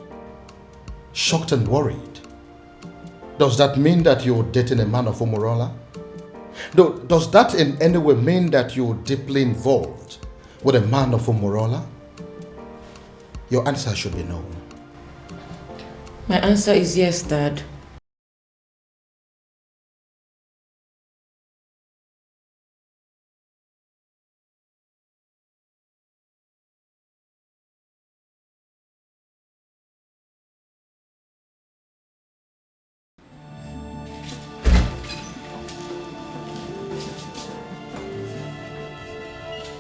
Speaker 9: shocked and worried. Does that mean that you're dating a man of Umorola? Does that in any way mean that you're deeply involved with a man of Umorola? Your answer should be no.
Speaker 14: My answer is yes, Dad.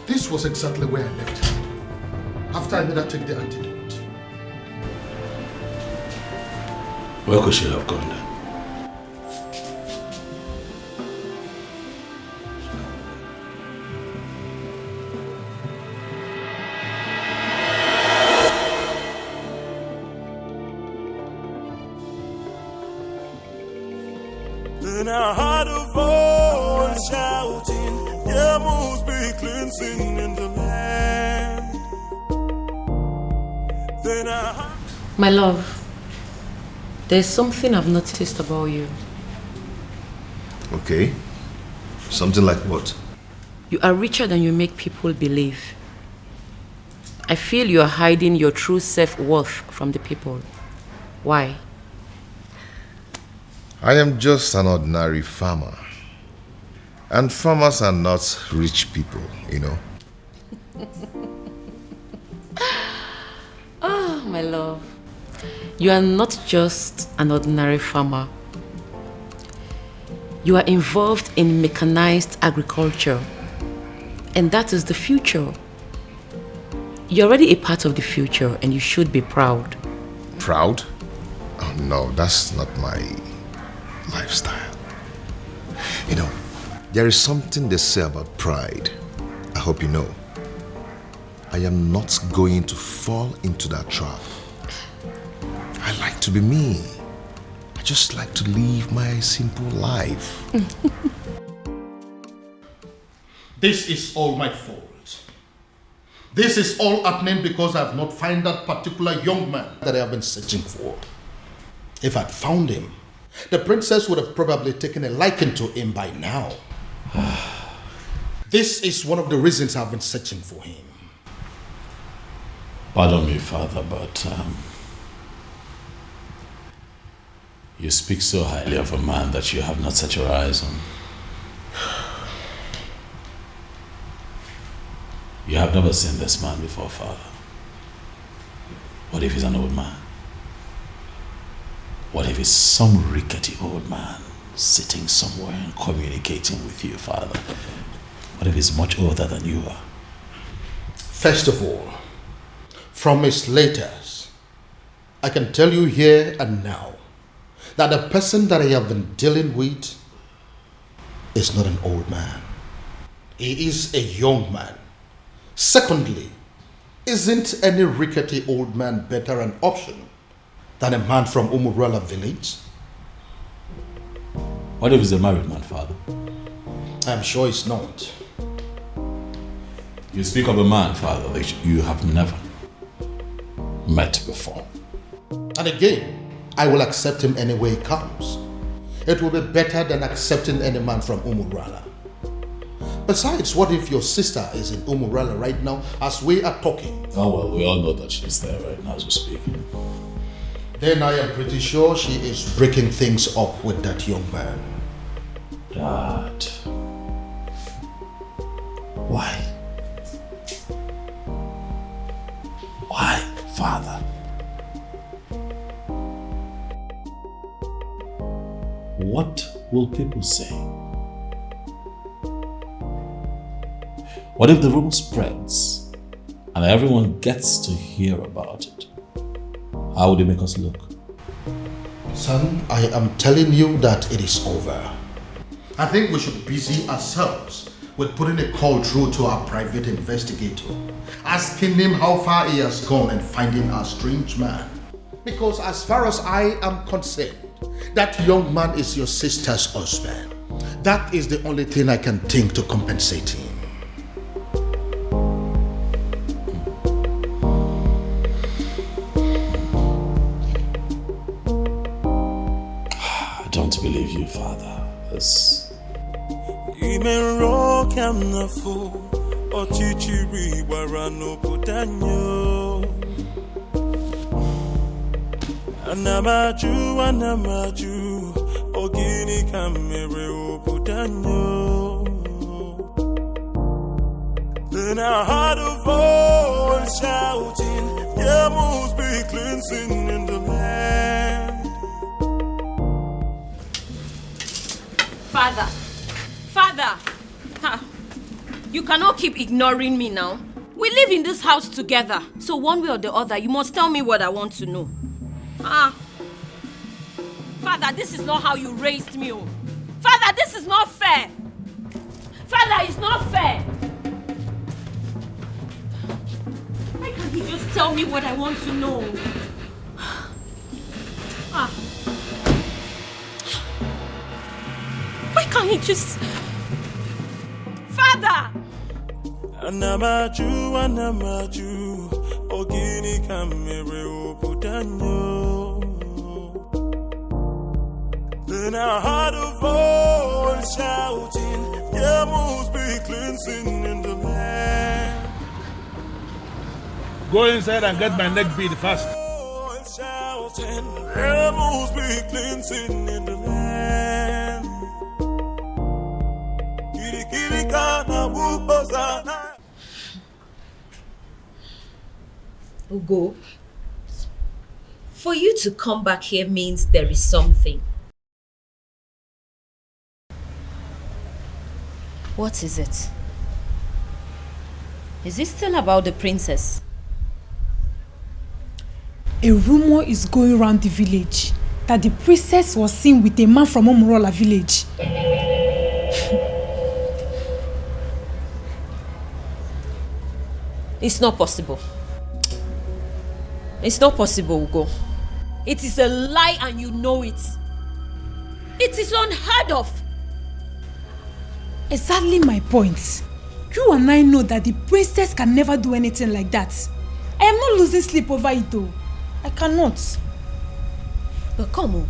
Speaker 9: This was exactly where I left her, after I made her take the antidote.
Speaker 13: where could she have gone then?
Speaker 3: Then I heard a voice shouting, there must be cleansing in the land. Then I heard...
Speaker 14: My love, there's something I've noticed about you.
Speaker 4: Okay. Something like what?
Speaker 14: You are richer than you make people believe. I feel you are hiding your true self-worth from the people. Why?
Speaker 4: I am just an ordinary farmer. And farmers are not rich people, you know.
Speaker 14: Ah, my love. You are not just an ordinary farmer. You are involved in mechanized agriculture. And that is the future. You're already a part of the future and you should be proud.
Speaker 4: Proud? Oh no, that's not my lifestyle. You know, there is something they say about pride. I hope you know. I am not going to fall into that trap. I like to be me. I just like to live my simple life.
Speaker 9: This is all my fault. This is all happening because I have not found that particular young man that I have been searching for. If I'd found him, the princess would have probably taken a liking to him by now. This is one of the reasons I've been searching for him.
Speaker 13: Pardon me, Father, but you speak so highly of a man that you have not set your eyes on. You have never seen this man before, Father. What if he's an old man? What if he's some rickety old man sitting somewhere and communicating with you, Father? What if he's much older than you are?
Speaker 9: First of all, from his letters, I can tell you here and now that the person that I have been dealing with is not an old man. He is a young man. Secondly, isn't any rickety old man better an option than a man from Umurala village?
Speaker 1: What if he's a married man, father?
Speaker 9: I'm sure it's not.
Speaker 1: You speak of a man, father, that you have never met before.
Speaker 9: And again, I will accept him any way he comes. It will be better than accepting any man from Umurala. Besides, what if your sister is in Umurala right now as we are talking?
Speaker 1: Oh well, we all know that she's there right now as we speak.
Speaker 9: Then I am pretty sure she is breaking things up with that young man.
Speaker 1: Dad. Why? Why, father? What will people say? What if the rumor spreads and everyone gets to hear about it? How would it make us look?
Speaker 9: Son, I am telling you that it is over. I think we should busy ourselves with putting a call through to our private investigator, asking him how far he has gone and finding our strange man. Because as far as I am concerned, that young man is your sister's husband. That is the only thing I can think to compensate him.
Speaker 1: I don't believe you, father.
Speaker 3: Anamaju, ogini kamere obudanyo. Then I heard a voice shouting, there must be cleansing in the land.
Speaker 2: Father, you cannot keep ignoring me now. We live in this house together, so one way or the other, you must tell me what I want to know. Father, this is not how you raised me. Oh. Father, this is not fair. Father, it's not fair. Why can't he just tell me what I want to know? Why can't he just... Father!
Speaker 3: Anamaju, ogini kamere obudanyo. Then I heard a voice shouting, there must be cleansing in the land.
Speaker 13: Go inside and get my neck beat fast.
Speaker 3: Shouting, there must be cleansing in the land.
Speaker 2: Ugo, for you to come back here means there is something. What is it? Is it still about the princess?
Speaker 12: A rumor is going around the village that the princess was seen with a man from Omorola village.
Speaker 2: It's not possible. It's not possible, Ugo. It is a lie and you know it. It is unheard of.
Speaker 12: Exactly my point. You and I know that the princess can never do anything like that. I am not losing sleep over it though. I cannot.
Speaker 2: But come on.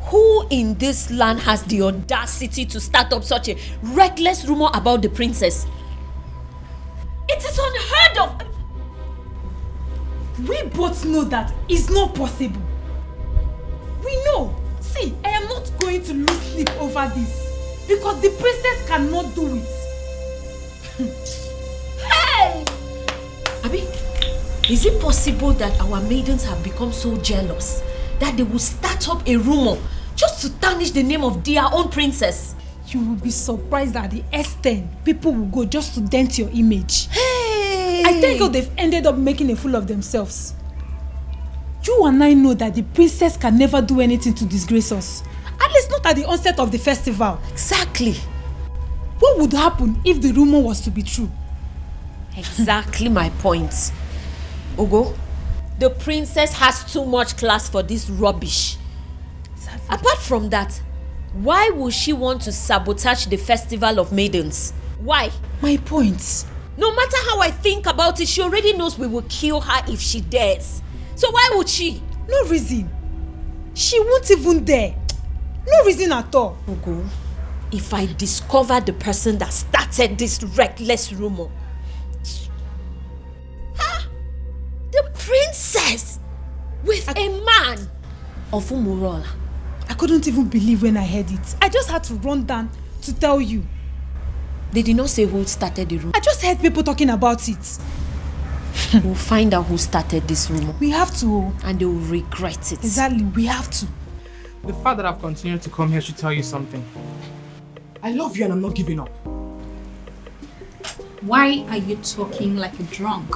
Speaker 2: Who in this land has the audacity to start up such a reckless rumor about the princess? It is unheard of.
Speaker 12: We both know that it's not possible. We know. See, I am not going to lose sleep over this. Because the princess cannot do it.
Speaker 2: Hey! Abi, is it possible that our maidens have become so jealous that they will start up a rumor just to tarnish the name of their own princess?
Speaker 12: You will be surprised at the extent people will go just to dent your image.
Speaker 2: Hey!
Speaker 12: I think they've ended up making a fool of themselves. You and I know that the princess can never do anything to disgrace us. At least not at the onset of the festival.
Speaker 2: Exactly.
Speaker 12: What would happen if the rumor was to be true?
Speaker 2: Exactly my point. Ogo, the princess has too much class for this rubbish. Exactly. Apart from that, why would she want to sabotage the festival of maidens? Why?
Speaker 12: My point.
Speaker 2: No matter how I think about it, she already knows we will kill her if she dares. So why would she?
Speaker 12: No reason. She won't even dare. No reason at all.
Speaker 2: Ogo, if I discover the person that started this reckless rumor, the princess with a man of Umurola.
Speaker 12: I couldn't even believe when I heard it. I just had to run down to tell you.
Speaker 2: They did not say who started the rumor.
Speaker 12: I just heard people talking about it.
Speaker 2: We'll find out who started this rumor.
Speaker 12: We have to.
Speaker 2: And they will regret it.
Speaker 12: Exactly, we have to.
Speaker 8: The fact that I've continued to come here should tell you something. I love you and I'm not giving up.
Speaker 5: Why are you talking like a drunk?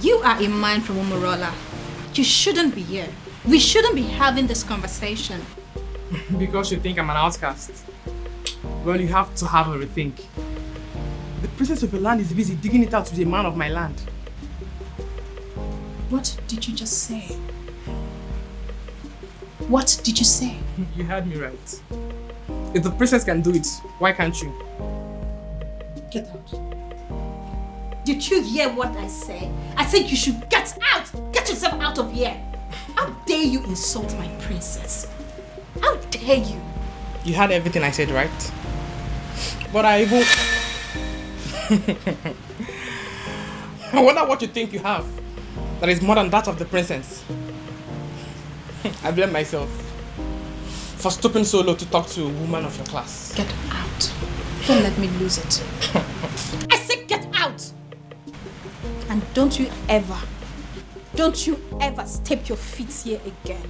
Speaker 5: You are a man from Umurola. You shouldn't be here. We shouldn't be having this conversation.
Speaker 8: Because you think I'm an outcast. Well, you have to have a rethink. The princess of your land is busy digging it out to be a man of my land.
Speaker 5: What did you just say? What did you say?
Speaker 8: You heard me right. If the princess can do it, why can't you?
Speaker 5: Get out. Did you hear what I said? I said you should get out! Get yourself out of here! How dare you insult my princess? How dare you?
Speaker 8: You heard everything I said, right? But I even... I wonder what you think you have that is more than that of the princess. I blame myself for stooping so low to talk to a woman of your class.
Speaker 5: Get out. Don't let me lose it. I said get out! And don't you ever step your feet here again.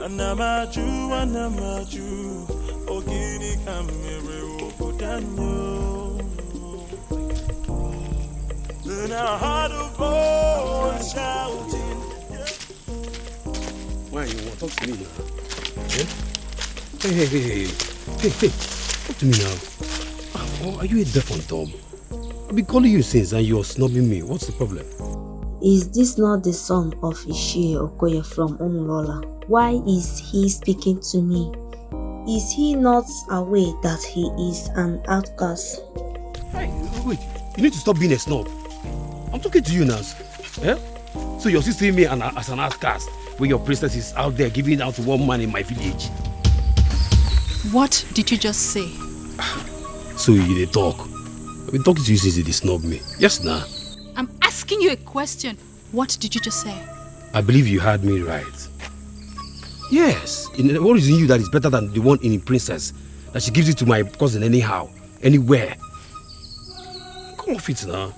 Speaker 3: Anamaju, ogini kamere obudanyo. Then I heard a voice shouting.
Speaker 15: Why you want to talk to me now? Yeah? Hey. Talk to me now. Oh, are you a deaf and dumb? I've been calling you since and you're snubbing me. What's the problem?
Speaker 16: Is this not the son of Ishie Okoye from Umurola? Why is he speaking to me? Is he not aware that he is an outcast?
Speaker 15: Hey, wait, you need to stop being a snob. I'm talking to you now. Eh? So you're still seeing me as an outcast when your princess is out there giving it out to one man in my village.
Speaker 5: What did you just say?
Speaker 15: So you did talk. I've been talking to you since you snub me. Yes, nah.
Speaker 5: I'm asking you a question. What did you just say?
Speaker 15: I believe you heard me right. Yes. What is in you that is better than the one in the princess? That she gives it to my cousin anyhow, anywhere. Come off it now.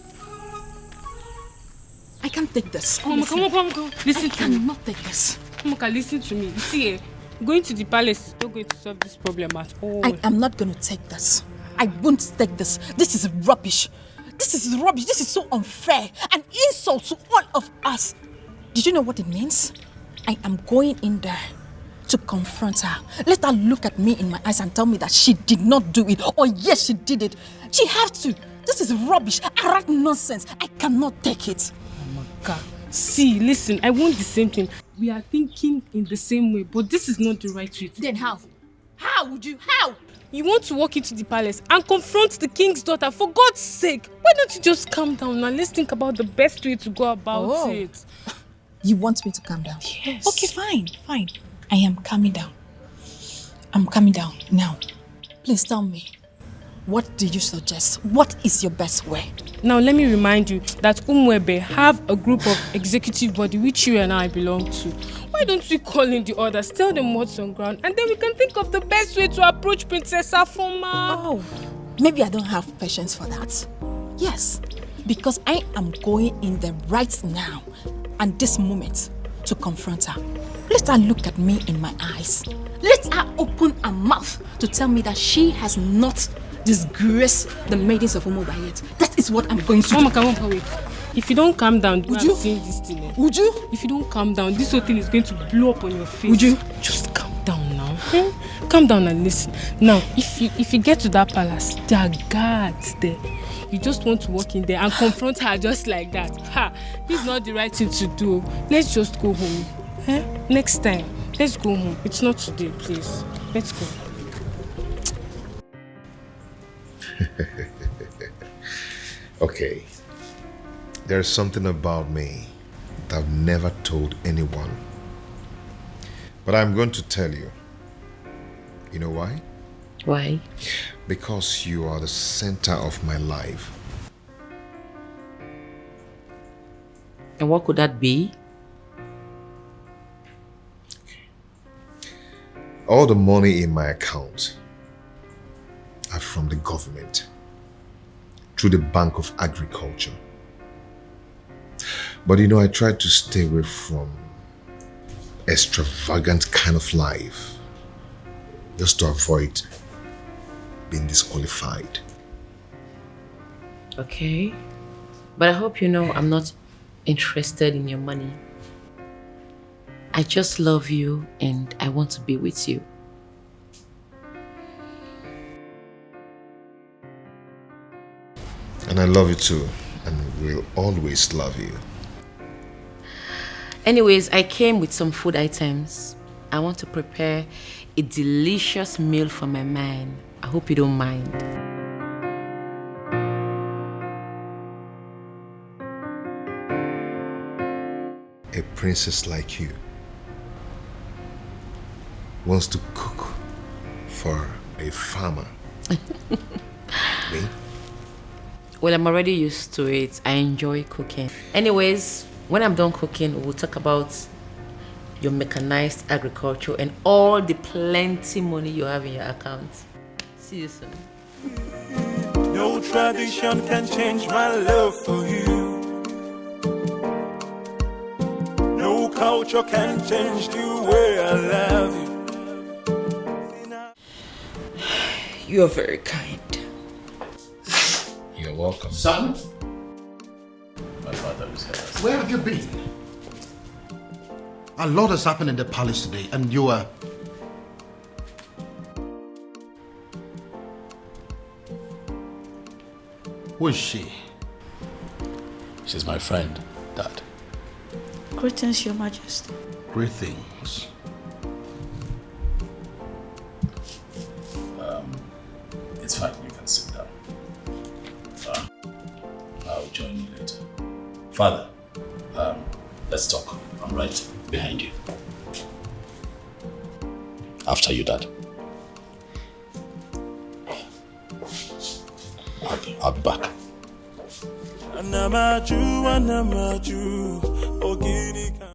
Speaker 5: I can't take this.
Speaker 8: Come on. Listen to me.
Speaker 5: I cannot take this.
Speaker 8: Come on, listen to me. You see, going to the palace is not going to solve this problem at all.
Speaker 5: I am not going to take this. I won't take this. This is rubbish. This is rubbish. This is so unfair. An insult to all of us. Did you know what it means? I am going in there to confront her. Let her look at me in my eyes and tell me that she did not do it. Or yes, she did it. She have to. This is rubbish. Arrant nonsense. I cannot take it.
Speaker 8: Oh my God. See, listen, I want the same thing. We are thinking in the same way, but this is not the right way.
Speaker 5: Then how? How would you? How?
Speaker 8: You want to walk into the palace and confront the king's daughter, for God's sake. Why don't you just calm down and let's think about the best way to go about it.
Speaker 5: You want me to calm down?
Speaker 8: Yes.
Speaker 5: Okay, fine. I am calming down. I'm calming down now. Please tell me, what do you suggest? What is your best way?
Speaker 8: Now let me remind you that Umwebe have a group of executive body which you and I belong to. Why don't we call in the others, tell them what's on ground, and then we can think of the best way to approach Princess Afoma.
Speaker 5: Oh, maybe I don't have patience for that. Yes, because I am going in there right now and this moment to confront her. Let her look at me in my eyes. Let her open her mouth to tell me that she has not disgraced the maidens of Umo yet. That is what I'm going to do.
Speaker 8: Mama, come on, wait. If you don't calm down,
Speaker 5: would you
Speaker 8: see this thing?
Speaker 5: Would you?
Speaker 8: If you don't calm down, this whole thing is going to blow up on your face.
Speaker 5: Would you?
Speaker 8: Just calm down now. Calm down and listen. Now, if you get to that palace, there are guards there. You just want to walk in there and confront her just like that. Ha! This is not the right thing to do. Let's just go home. Next time, let's go home. It's not today, please. Let's go.
Speaker 17: Okay. There's something about me that I've never told anyone. But I'm going to tell you. You know why?
Speaker 14: Why?
Speaker 17: Because you are the center of my life.
Speaker 14: And what could that be?
Speaker 17: All the money in my account are from the government through the Bank of Agriculture. But you know, I try to stay away from extravagant kind of life just to avoid being disqualified.
Speaker 14: Okay. But I hope you know I'm not interested in your money. I just love you and I want to be with you.
Speaker 17: And I love you too, and will always love you.
Speaker 14: Anyways, I came with some food items. I want to prepare a delicious meal for my man. I hope you don't mind.
Speaker 17: A princess like you wants to cook for a farmer. Me?
Speaker 14: Well, I'm already used to it. I enjoy cooking. Anyways, when I'm done cooking, we'll talk about your mechanized agriculture and all the plenty money you have in your account. See you soon.
Speaker 3: No tradition can change my love for you. No culture can change the way I love you.
Speaker 14: You are very kind.
Speaker 17: You're welcome.
Speaker 13: Son?
Speaker 18: My father is here.
Speaker 13: Where have you been? A lot has happened in the palace today, and you are... Who is she?
Speaker 18: She's my friend, Dad.
Speaker 5: Greetings, Your Majesty.
Speaker 13: Greetings.
Speaker 18: It's fine, you can sit down. I'll join you later. Father, let's talk. I'm right behind you. After you, Dad. I'll be back.
Speaker 3: Anamaju, Ogini.